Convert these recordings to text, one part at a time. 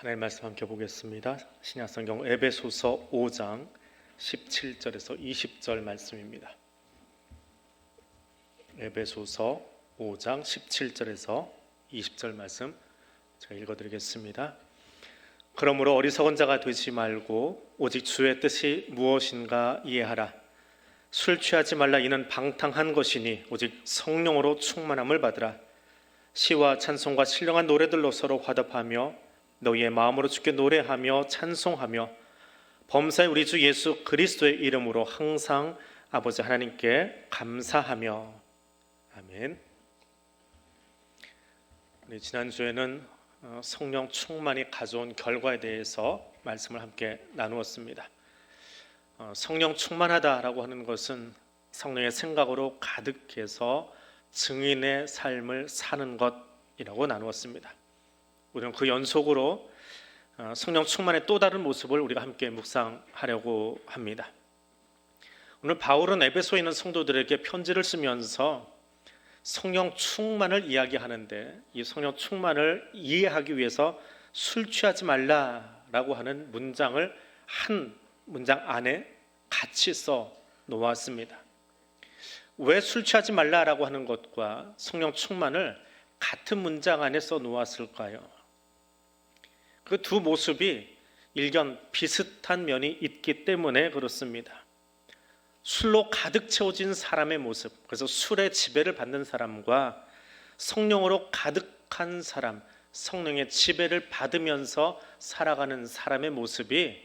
하나님 말씀 함께 보겠습니다. 신약성경 에베소서 5장 17절에서 20절 말씀입니다. 에베소서 5장 17절에서 20절 말씀 제가 읽어드리겠습니다. 그러므로 어리석은 자가 되지 말고 오직 주의 뜻이 무엇인가 이해하라. 술 취하지 말라. 이는 방탕한 것이니 오직 성령으로 충만함을 받으라. 시와 찬송과 신령한 노래들로 서로 화답하며 너희의 마음으로 주께 노래하며 찬송하며 범사에 우리 주 예수 그리스도의 이름으로 항상 아버지 하나님께 감사하며. 아멘. 지난주에는 성령 충만이 가져온 결과에 대해서 말씀을 함께 나누었습니다. 성령 충만하다라고 하는 것은 성령의 생각으로 가득해서 증인의 삶을 사는 것이라고 나누었습니다. 우리는 그 연속으로 성령 충만의 또 다른 모습을 우리가 함께 묵상하려고 합니다. 오늘 바울은 에베소에 있는 성도들에게 편지를 쓰면서 성령 충만을 이야기하는데, 이 성령 충만을 이해하기 위해서 술 취하지 말라라고 하는 문장을 한 문장 안에 같이 써 놓았습니다. 왜 술 취하지 말라라고 하는 것과 성령 충만을 같은 문장 안에 써 놓았을까요? 그 두 모습이 일견 비슷한 면이 있기 때문에 그렇습니다. 술로 가득 채워진 사람의 모습, 그래서 술의 지배를 받는 사람과 성령으로 가득한 사람, 성령의 지배를 받으면서 살아가는 사람의 모습이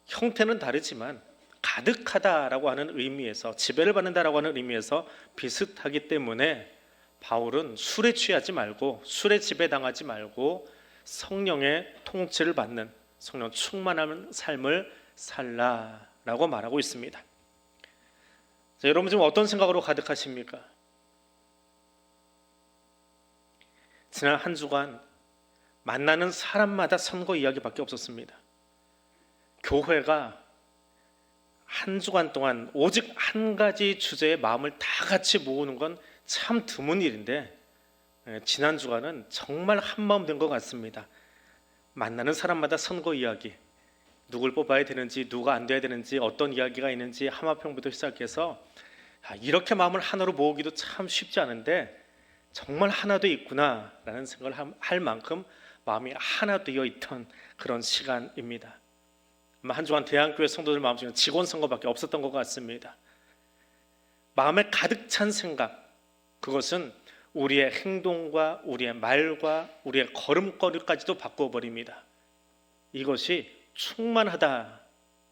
형태는 다르지만 가득하다라고 하는 의미에서, 지배를 받는다라고 하는 의미에서 비슷하기 때문에 바울은 술에 취하지 말고, 술에 지배당하지 말고 성령의 통치를 받는, 성령 충만한 삶을 살라라고 말하고 있습니다. 자, 여러분 지금 어떤 생각으로 가득하십니까? 지난 한 주간 만나는 사람마다 선거 이야기밖에 없었습니다. 교회가 한 주간 동안 오직 한 가지 주제에 마음을 다 같이 모으는 건 참 드문 일인데, 지난 주간은 정말 한마음 된 것 같습니다. 만나는 사람마다 선거 이야기, 누굴 뽑아야 되는지, 누가 안 돼야 되는지, 어떤 이야기가 있는지 하마평부터 시작해서 이렇게 마음을 하나로 모으기도 참 쉽지 않은데 정말 하나 돼 있구나라는 생각을 할 만큼 마음이 하나 되어 있던 그런 시간입니다. 한 주간 대한교회 성도들 마음속에 직원 선거밖에 없었던 것 같습니다. 마음에 가득 찬 생각, 그것은 우리의 행동과 우리의 말과 우리의 걸음걸이까지도 바꿔버립니다. 이것이 충만하다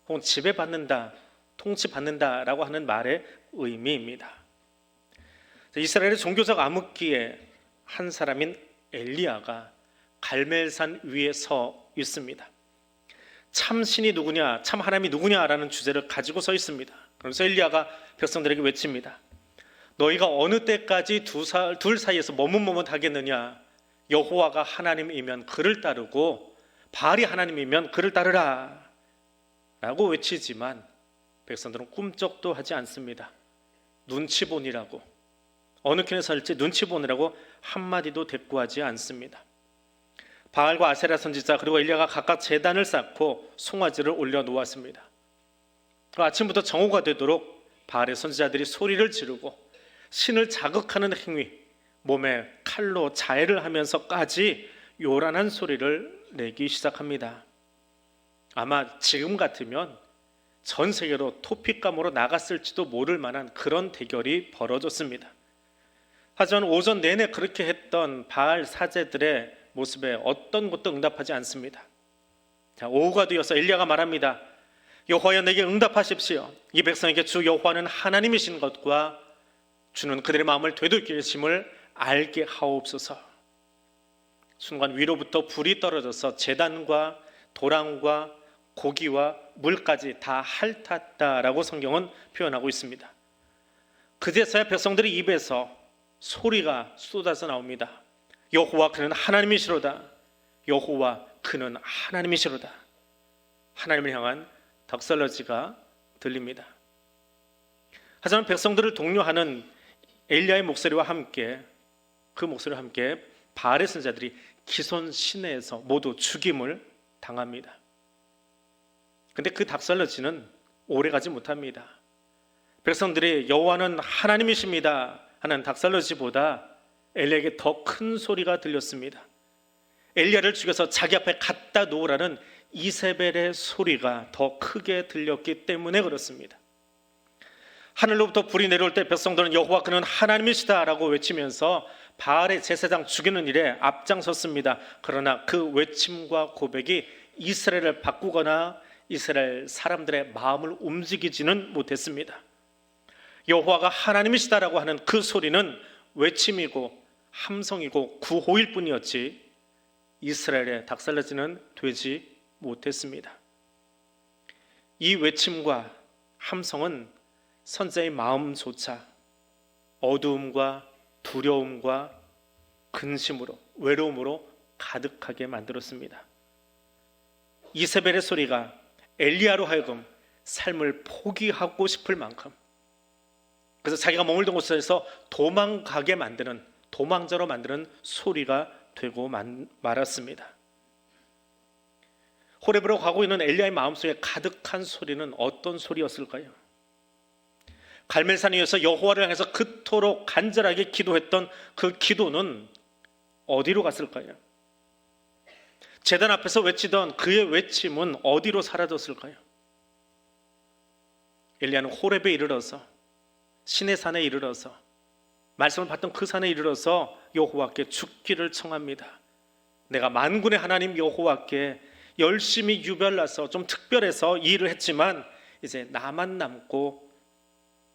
혹은 지배받는다, 통치받는다라고 하는 말의 의미입니다. 이스라엘의 종교적 암흑기에 한 사람인 엘리야가 갈멜산 위에 서 있습니다. 참 신이 누구냐, 참 하나님이 누구냐라는 주제를 가지고 서 있습니다. 그러면서 엘리야가 백성들에게 외칩니다. 너희가 어느 때까지 둘 사이에서 머뭇머뭇하겠느냐? 여호와가 하나님이면 그를 따르고 바알이 하나님이면 그를 따르라 라고 외치지만 백성들은 꿈쩍도 하지 않습니다. 눈치 보니라고, 어느 편에 설지 눈치 보느라고 한마디도 대꾸하지 않습니다. 바알과 아세라 선지자 그리고 엘리야가 각각 제단을 쌓고 송아지를 올려놓았습니다. 아침부터 정오가 되도록 바알의 선지자들이 소리를 지르고 신을 자극하는 행위, 몸에 칼로 자해를 하면서까지 요란한 소리를 내기 시작합니다. 아마 지금 같으면 전 세계로 토픽감으로 나갔을지도 모를 만한 그런 대결이 벌어졌습니다. 하지만 오전 내내 그렇게 했던 바알 사제들의 모습에 어떤 것도 응답하지 않습니다. 자, 오후가 되어서 엘리야가 말합니다. 여호와여, 내게 응답하십시오. 이 백성에게 주 여호와는 하나님이신 것과 주는 그들의 마음을 되돌게 계심을 알게 하옵소서. 순간 위로부터 불이 떨어져서 제단과 도랑과 고기와 물까지 다 핥았다라고 성경은 표현하고 있습니다. 그제서야 백성들의 입에서 소리가 쏟아져 나옵니다. 여호와 그는 하나님이시로다. 여호와 그는 하나님이시로다. 하나님을 향한 덕설러지가 들립니다. 하지만 백성들을 독려하는 엘리야의 목소리와 함께, 그 목소리와 함께 바알의 선지자들이 기손 시내에서 모두 죽임을 당합니다. 근데 그 닥살러지는 오래가지 못합니다. 백성들이 여호와는 하나님이십니다 하는 닥살러지보다 엘리야에게 더 큰 소리가 들렸습니다. 엘리야를 죽여서 자기 앞에 갖다 놓으라는 이세벨의 소리가 더 크게 들렸기 때문에 그렇습니다. 하늘로부터 불이 내려올 때 백성들은 여호와 그는 하나님이시다 라고 외치면서 바알의 제사장 죽이는 일에 앞장섰습니다. 그러나 그 외침과 고백이 이스라엘을 바꾸거나 이스라엘 사람들의 마음을 움직이지는 못했습니다. 여호와가 하나님이시다라고 하는 그 소리는 외침이고 함성이고 구호일 뿐이었지 이스라엘의 닥살러지는 되지 못했습니다. 이 외침과 함성은 선지자의 마음조차 어두움과 두려움과 근심으로 외로움으로 가득하게 만들었습니다. 이세벨의 소리가 엘리야로 하여금 삶을 포기하고 싶을 만큼, 그래서 자기가 머물던 곳에서 도망가게 만드는, 도망자로 만드는 소리가 되고 말았습니다. 호렙으로 가고 있는 엘리야의 마음속에 가득한 소리는 어떤 소리였을까요? 갈멜산 위에서 여호와를 향해서 그토록 간절하게 기도했던 그 기도는 어디로 갔을까요? 제단 앞에서 외치던 그의 외침은 어디로 사라졌을까요? 엘리야는 호렙에 이르러서, 시내산에 이르러서, 말씀을 받던 그 산에 이르러서 여호와께 죽기를 청합니다. 내가 만군의 하나님 여호와께 열심히 유별나서 좀 특별해서 이 일을 했지만 이제 나만 남고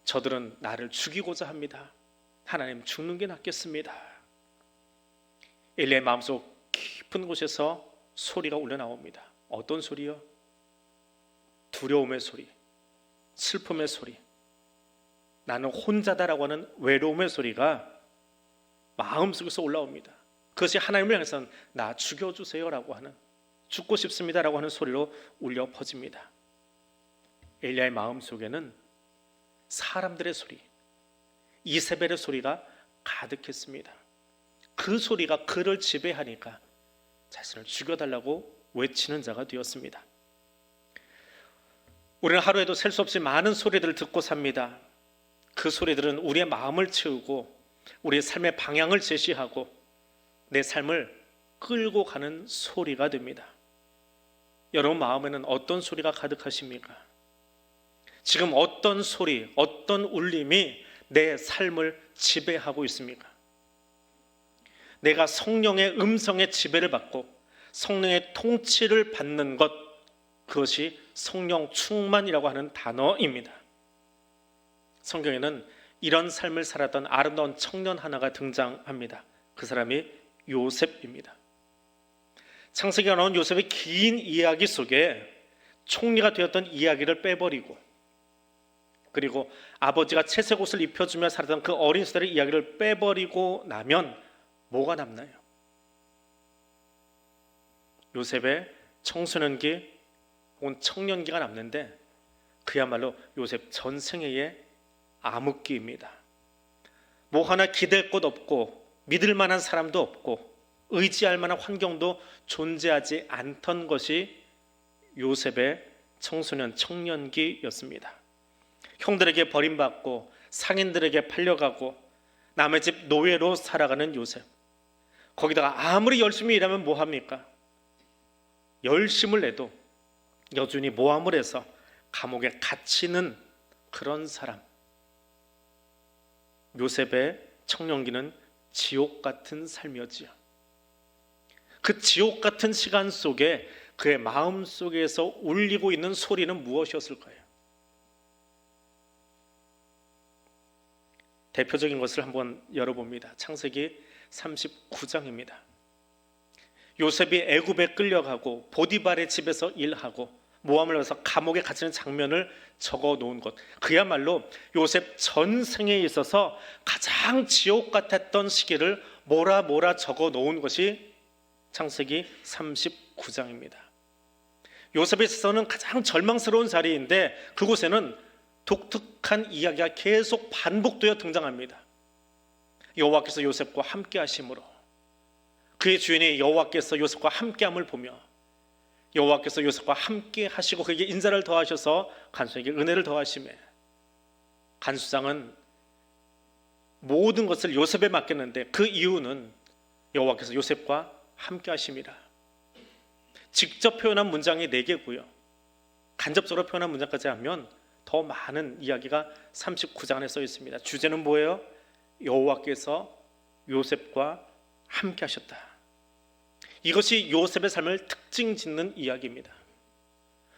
저들은 나를 죽이고자 합니다. 하나님, 죽는 게 낫겠습니다. 엘리야의 마음속 깊은 곳에서 소리가 울려나옵니다. 어떤 소리요? 두려움의 소리, 슬픔의 소리, 나는 혼자다라고 하는 외로움의 소리가 마음속에서 올라옵니다. 그것이 하나님을 향해서는 나 죽여주세요라고 하는, 죽고 싶습니다라고 하는 소리로 울려 퍼집니다. 엘리야의 마음속에는 사람들의 소리, 이세벨의 소리가 가득했습니다. 그 소리가 그를 지배하니까 자신을 죽여달라고 외치는 자가 되었습니다. 우리는 하루에도 셀 수 없이 많은 소리들을 듣고 삽니다. 그 소리들은 우리의 마음을 채우고 우리의 삶의 방향을 제시하고 내 삶을 끌고 가는 소리가 됩니다. 여러분 마음에는 어떤 소리가 가득하십니까? 지금 어떤 소리, 어떤 울림이 내 삶을 지배하고 있습니까? 내가 성령의 음성에 지배를 받고 성령의 통치를 받는 것, 그것이 성령 충만이라고 하는 단어입니다. 성경에는 이런 삶을 살았던 아름다운 청년 하나가 등장합니다. 그 사람이 요셉입니다. 창세기가 나온 요셉의 긴 이야기 속에 총리가 되었던 이야기를 빼버리고, 그리고 아버지가 채색 옷을 입혀주며 살았던 그 어린 시절의 이야기를 빼버리고 나면 뭐가 남나요? 요셉의 청소년기 혹은 청년기가 남는데 그야말로 요셉 전생애의 암흑기입니다. 뭐 하나 기댈 곳 없고 믿을 만한 사람도 없고 의지할 만한 환경도 존재하지 않던 것이 요셉의 청소년 청년기였습니다. 형들에게 버림받고 상인들에게 팔려가고 남의 집 노예로 살아가는 요셉, 거기다가 아무리 열심히 일하면 뭐합니까? 열심을 내도 여전히 모함을 해서 감옥에 갇히는 그런 사람. 요셉의 청년기는 지옥 같은 삶이었지요. 그 지옥 같은 시간 속에 그의 마음 속에서 울리고 있는 소리는 무엇이었을까요? 대표적인 것을 한번 열어봅니다. 창세기 39장입니다. 요셉이 애굽에 끌려가고 보디발의 집에서 일하고 모함을 해서 감옥에 갇히는 장면을 적어 놓은 것, 그야말로 요셉 전생에 있어서 가장 지옥 같았던 시기를 몰아 적어 놓은 것이 창세기 39장입니다. 요셉에 있어서는 가장 절망스러운 자리인데 그곳에는 독특한 이야기가 계속 반복되어 등장합니다. 여호와께서 요셉과 함께 하심으로 그의 주인이 여호와께서 요셉과 함께함을 보며 여호와께서 요셉과 함께 하시고 그에게 인자를 더하셔서 간수에게 은혜를 더하시매 간수장은 모든 것을 요셉에 맡겼는데 그 이유는 여호와께서 요셉과 함께 하심이라. 직접 표현한 문장이 4개고요. 간접적으로 표현한 문장까지 하면 더 많은 이야기가 39장 안에 써 있습니다. 주제는 뭐예요? 여호와께서 요셉과 함께 하셨다. 이것이 요셉의 삶을 특징 짓는 이야기입니다.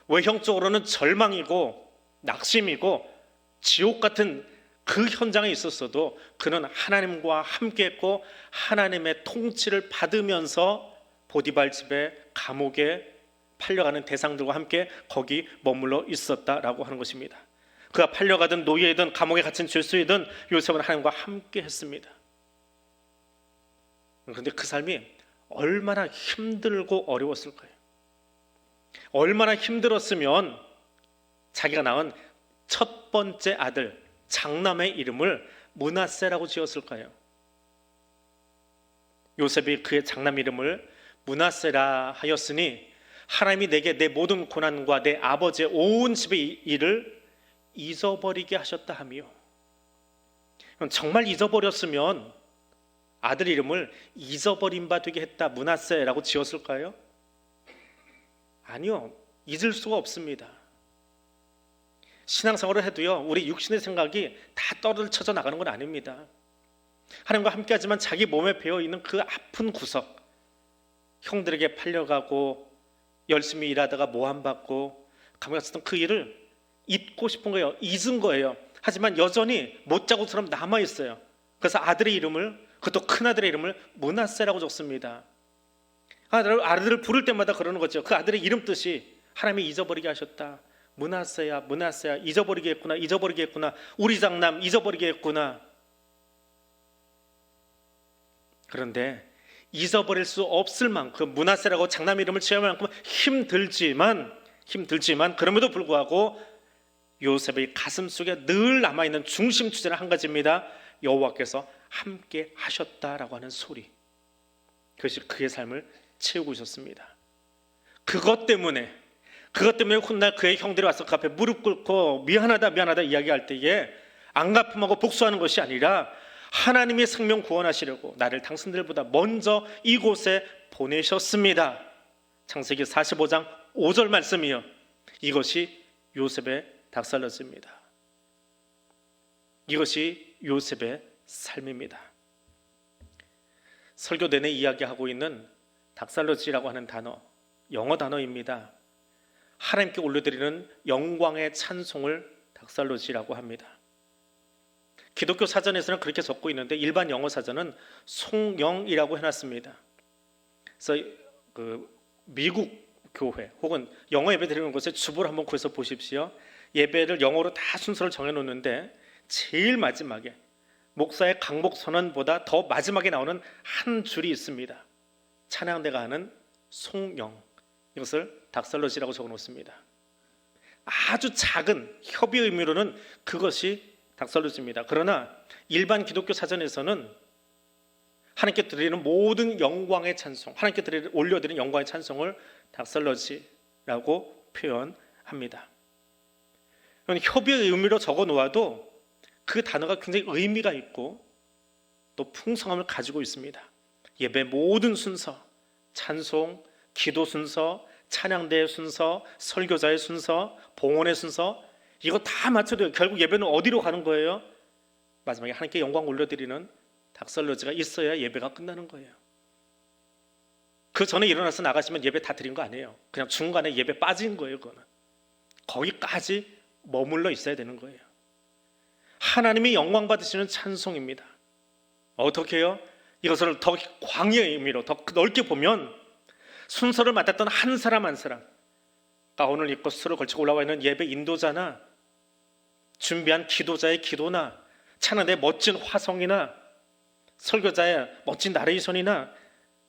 외형적으로는 절망이고 낙심이고 지옥 같은 그 현장에 있었어도 그는 하나님과 함께했고 하나님의 통치를 받으면서 보디발 집에 감옥에 팔려가는 대상들과 함께 거기 머물러 있었다라고 하는 것입니다. 그가 팔려가든 노예이든 감옥에 갇힌 죄수이든 요셉은 하나님과 함께 했습니다. 그런데 그 삶이 얼마나 힘들고 어려웠을까요? 얼마나 힘들었으면 자기가 낳은 첫 번째 아들 장남의 이름을 므낫세라고 지었을까요? 요셉이 그의 장남 이름을 므낫세라 하였으니 하나님이 내게 내 모든 고난과 내 아버지의 온 집의 일을 잊어버리게 하셨다 하며, 정말 잊어버렸으면 아들 이름을 잊어버린 바 되게 했다 므낫세라고 지었을까요? 아니요, 잊을 수가 없습니다. 신앙생활을 해도요, 우리 육신의 생각이 다 떨어져 나가는 건 아닙니다. 하나님과 함께하지만 자기 몸에 배어있는 그 아픈 구석, 형들에게 팔려가고 열심히 일하다가 모함받고 감옥에 갇혔던 그 일을 잊고 싶은 거예요. 잊은 거예요. 하지만 여전히 못자국처럼 남아있어요. 그래서 아들의 이름을, 그것도 큰아들의 이름을 므낫세라고 적습니다. 아들을 부를 때마다 그러는 거죠. 그 아들의 이름 뜻이 하나님이 잊어버리게 하셨다. 므낫세야, 므낫세야, 잊어버리게 했구나, 잊어버리게 했구나, 우리 장남 잊어버리게 했구나. 그런데 잊어버릴 수 없을 만큼 므낫세라고 장남 이름을 지을 만큼 힘들지만 그럼에도 불구하고 요셉의 가슴 속에 늘 남아있는 중심 주제는 한 가지입니다. 여호와께서 함께 하셨다라고 하는 소리. 그것이 그의 삶을 채우고 있었습니다. 그것 때문에 훗날 그의 형들이 와서 그 앞에 무릎 꿇고 미안하다 이야기할 때에 앙가품하고 복수하는 것이 아니라 하나님의 생명 구원하시려고 나를 당신들보다 먼저 이곳에 보내셨습니다. 창세기 45장 5절 말씀이요, 이것이 요셉의 닥살러지입니다. 이것이 요셉의 삶입니다. 설교 내내 이야기하고 있는 닥살러지라고 하는 단어, 영어 단어입니다. 하나님께 올려드리는 영광의 찬송을 닥살러지라고 합니다. 기독교 사전에서는 그렇게 적고 있는데 일반 영어 사전은 송영이라고 해놨습니다. 그래서 미국 교회 혹은 영어 예배 드리는 곳에 주보를 한번 구해서 보십시오. 예배를 영어로 다 순서를 정해놓는데 제일 마지막에 목사의 강복 선언보다 더 마지막에 나오는 한 줄이 있습니다. 찬양대가 하는 송영, 이것을 닥살러지라고 적어놓습니다. 아주 작은 협의 의미로는 그것이 닥살러지입니다. 그러나 일반 기독교 사전에서는 하나님께 드리는 모든 영광의 찬송, 하나님께 올려드리는 영광의 찬송을 닥살러지라고 표현합니다. 협의의 의미로 적어 놓아도 그 단어가 굉장히 의미가 있고 또 풍성함을 가지고 있습니다. 예배 모든 순서, 찬송, 기도 순서, 찬양대의 순서, 설교자의 순서, 봉헌의 순서, 이거 다 맞춰도 결국 예배는 어디로 가는 거예요? 마지막에 하나님께 영광 올려드리는 닥살러지가 있어야 예배가 끝나는 거예요. 그 전에 일어나서 나가시면 예배 다 드린 거 아니에요. 그냥 중간에 예배 빠진 거예요. 그거는 거기까지 머물러 있어야 되는 거예요. 하나님이 영광 받으시는 찬송입니다. 어떻게 해요? 이것을 더 광의의 의미로 더 넓게 보면 순서를 맡았던 한 사람 한 사람, 가운을 입고 수를 걸치고 올라와 있는 예배 인도자나 준비한 기도자의 기도나 찬양대의 멋진 화성이나 설교자의 멋진 나레이션이나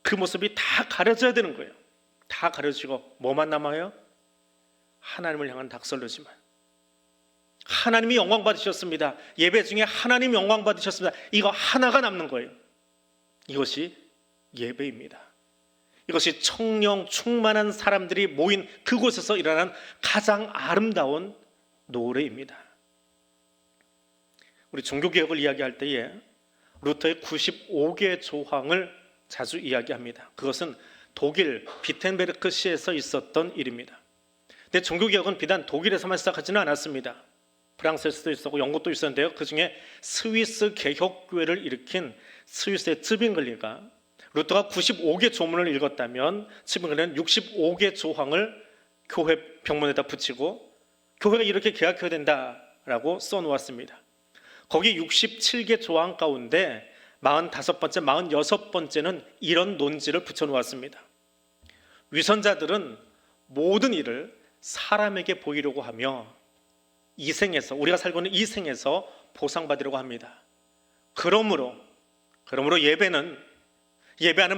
그 모습이 다 가려져야 되는 거예요. 다 가려지고 뭐만 남아요? 하나님을 향한 닥살러지만. 하나님이 영광 받으셨습니다. 예배 중에 하나님 영광 받으셨습니다. 이거 하나가 남는 거예요. 이것이 예배입니다. 이것이 성령 충만한 사람들이 모인 그곳에서 일어난 가장 아름다운 노래입니다. 우리 종교개혁을 이야기할 때에 루터의 95개의 조항을 자주 이야기합니다. 그것은 독일 비텐베르크 시에서 있었던 일입니다. 근데 종교개혁은 비단 독일에서만 시작하지는 않았습니다. 프랑스에서도 있었고 영국도 있었는데요. 그 중에 스위스 개혁교회를 일으킨 스위스의 츠빙글리가 루터가 95개 조문을 읽었다면 츠빙글리는 65개 조항을 교회 병문에다 붙이고 교회가 이렇게 개혁해야 된다라고 써놓았습니다. 거기 67개 조항 가운데 45번째, 46번째는 이런 논지를 붙여놓았습니다. 위선자들은 모든 일을 사람에게 보이려고 하며 이 생에서, 우리가 살고 있는 이 생에서 보상받으려고 합니다. 그러므로 예배하는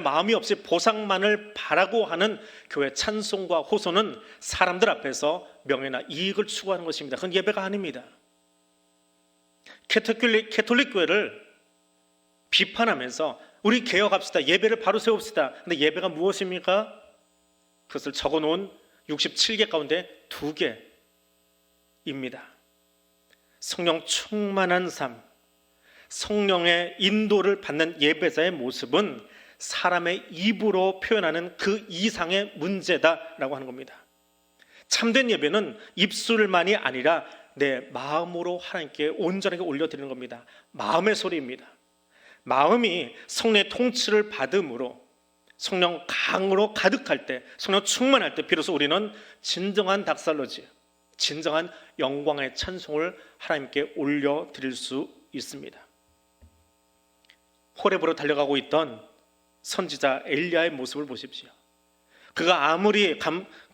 마음이 없이 보상만을 바라고 하는 교회 찬송과 호소는 사람들 앞에서 명예나 이익을 추구하는 것입니다. 그건 예배가 아닙니다. 캐톨릭 교회를 비판하면서 우리 개혁합시다, 예배를 바로 세웁시다. 근데 예배가 무엇입니까? 그것을 적어놓은 67개 가운데 2개입니다. 성령 충만한 삶, 성령의 인도를 받는 예배자의 모습은 사람의 입으로 표현하는 그 이상의 문제다라고 하는 겁니다. 참된 예배는 입술만이 아니라 내 마음으로 하나님께 온전하게 올려드리는 겁니다. 마음의 소리입니다. 마음이 성령의 통치를 받음으로 성령 강으로 가득할 때, 성령 충만할 때 비로소 우리는 진정한 닥살러지, 진정한 영광의 찬송을 하나님께 올려드릴 수 있습니다. 호렙으로 달려가고 있던 선지자 엘리야의 모습을 보십시오. 그가 아무리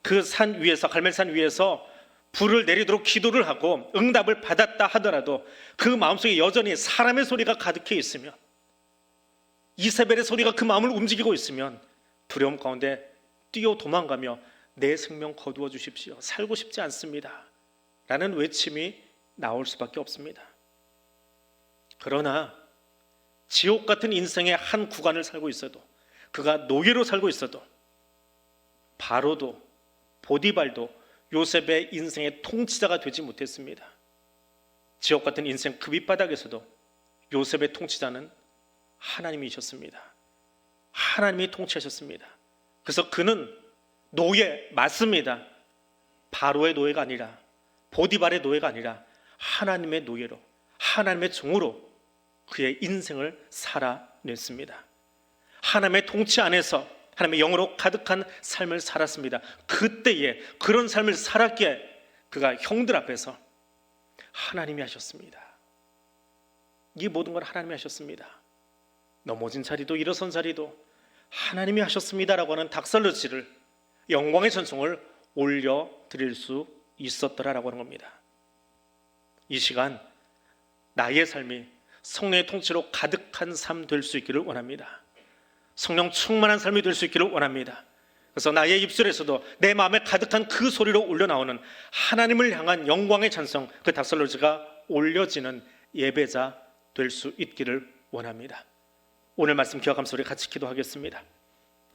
그 산 위에서, 갈멜산 위에서 불을 내리도록 기도를 하고 응답을 받았다 하더라도 그 마음속에 여전히 사람의 소리가 가득해 있으면, 이세벨의 소리가 그 마음을 움직이고 있으면 두려움 가운데 뛰어 도망가며 내 생명 거두어 주십시오, 살고 싶지 않습니다 라는 외침이 나올 수밖에 없습니다. 그러나 지옥 같은 인생의 한 구간을 살고 있어도, 그가 노예로 살고 있어도, 바로도 보디발도 요셉의 인생의 통치자가 되지 못했습니다. 지옥 같은 인생 그 밑바닥에서도 요셉의 통치자는 하나님이셨습니다. 하나님이 통치하셨습니다. 그래서 그는 노예 맞습니다. 바로의 노예가 아니라, 보디발의 노예가 아니라 하나님의 노예로, 하나님의 종으로 그의 인생을 살아냈습니다. 하나님의 통치 안에서 하나님의 영으로 가득한 삶을 살았습니다. 그때에 그런 삶을 살았기에 그가 형들 앞에서 하나님이 하셨습니다. 이 모든 걸 하나님이 하셨습니다. 넘어진 자리도 일어선 자리도 하나님이 하셨습니다라고 하는 닥살러지를, 영광의 전송을 올려드릴 수 있었더라라고 하는 겁니다. 이 시간 나의 삶이 성령의 통치로 가득한 삶 될 수 있기를 원합니다. 성령 충만한 삶이 될 수 있기를 원합니다. 그래서 나의 입술에서도 내 마음에 가득한 그 소리로 올려나오는 하나님을 향한 영광의 찬송, 그 닥살로지가 올려지는 예배자 될 수 있기를 원합니다. 오늘 말씀 기억하면서 우리 같이 기도하겠습니다.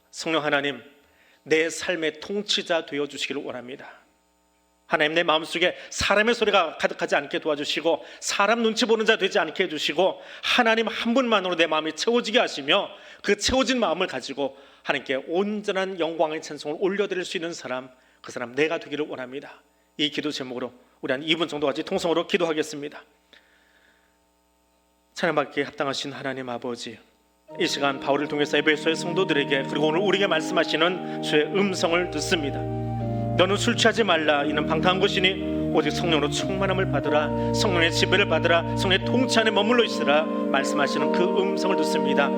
성령 하나님, 내 삶의 통치자 되어주시기를 원합니다. 하나님, 내 마음속에 사람의 소리가 가득하지 않게 도와주시고 사람 눈치 보는 자 되지 않게 해주시고 하나님 한 분만으로 내 마음이 채워지게 하시며 그 채워진 마음을 가지고 하나님께 온전한 영광의 찬송을 올려드릴 수 있는 사람, 그 사람 내가 되기를 원합니다. 이 기도 제목으로 우리 한 2분 정도까지 통성으로 기도하겠습니다. 찬양받기에 합당하신 하나님 아버지, 이 시간 바울을 통해서 에베소의 성도들에게 그리고 오늘 우리에게 말씀하시는 주의 음성을 듣습니다. 너는 술 취하지 말라, 이는 방탕한 것이니 오직 성령으로 충만함을 받으라, 성령의 지배를 받으라, 성령의 통치 안에 머물러 있으라 말씀하시는 그 음성을 듣습니다.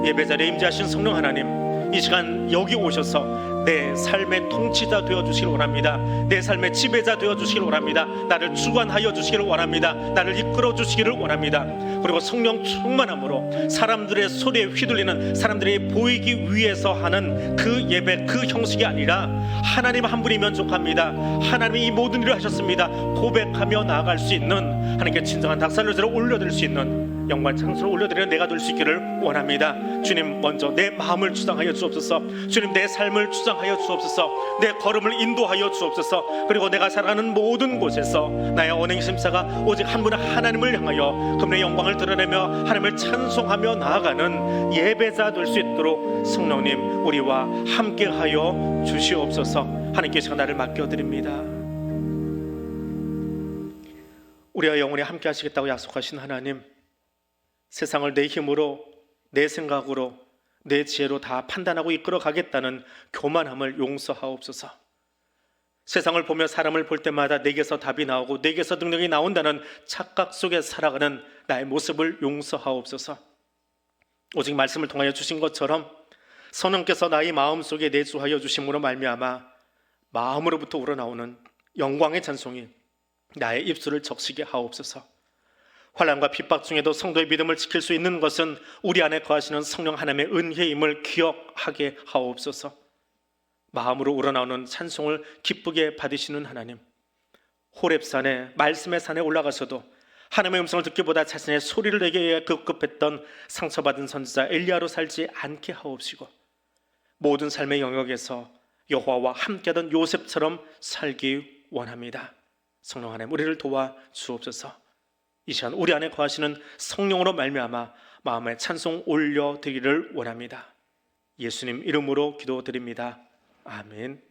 예배자리에 임재하신 성령 하나님, 이 시간 여기 오셔서 내 삶의 통치자 되어주시길 원합니다. 내 삶의 지배자 되어주시길 원합니다. 나를 주관하여 주시기를 원합니다. 나를 이끌어 주시기를 원합니다. 그리고 성령 충만함으로 사람들의 소리에 휘둘리는, 사람들이 보이기 위해서 하는 그 예배, 그 형식이 아니라 하나님 한 분이 만족합니다. 하나님이 이 모든 일을 하셨습니다 고백하며 나아갈 수 있는, 하나님께 진정한 닥살로지를 올려드릴 수 있는 영광 찬송을 올려드리는 내가 될 수 있기를 원합니다. 주님, 먼저 내 마음을 주장하여 주옵소서. 주님, 내 삶을 주장하여 주옵소서. 내 걸음을 인도하여 주옵소서. 그리고 내가 살아가는 모든 곳에서 나의 언행 심사가 오직 한 분 하나님을 향하여 그분의 영광을 드러내며 하나님을 찬송하며 나아가는 예배자 될 수 있도록 성령님 우리와 함께하여 주시옵소서. 하나님께서 나를 맡겨드립니다. 우리와 영원히 함께 하시겠다고 약속하신 하나님, 세상을 내 힘으로, 내 생각으로, 내 지혜로 다 판단하고 이끌어 가겠다는 교만함을 용서하옵소서. 세상을 보며 사람을 볼 때마다 내게서 답이 나오고 내게서 능력이 나온다는 착각 속에 살아가는 나의 모습을 용서하옵소서. 오직 말씀을 통하여 주신 것처럼 성령께서 나의 마음속에 내주하여 주심으로 말미암아 마음으로부터 우러나오는 영광의 찬송이 나의 입술을 적시게 하옵소서. 환난과 핍박 중에도 성도의 믿음을 지킬 수 있는 것은 우리 안에 거하시는 성령 하나님의 은혜임을 기억하게 하옵소서. 마음으로 우러나오는 찬송을 기쁘게 받으시는 하나님, 호렙산에 말씀의 산에 올라가서도 하나님의 음성을 듣기보다 자신의 소리를 내게 급급했던 상처받은 선지자 엘리야로 살지 않게 하옵시고 모든 삶의 영역에서 여호와와 함께하던 요셉처럼 살기 원합니다. 성령 하나님, 우리를 도와 주옵소서. 이 시간 우리 안에 거하시는 성령으로 말미암아 마음의 찬송 올려드리기를 원합니다. 예수님 이름으로 기도드립니다. 아멘.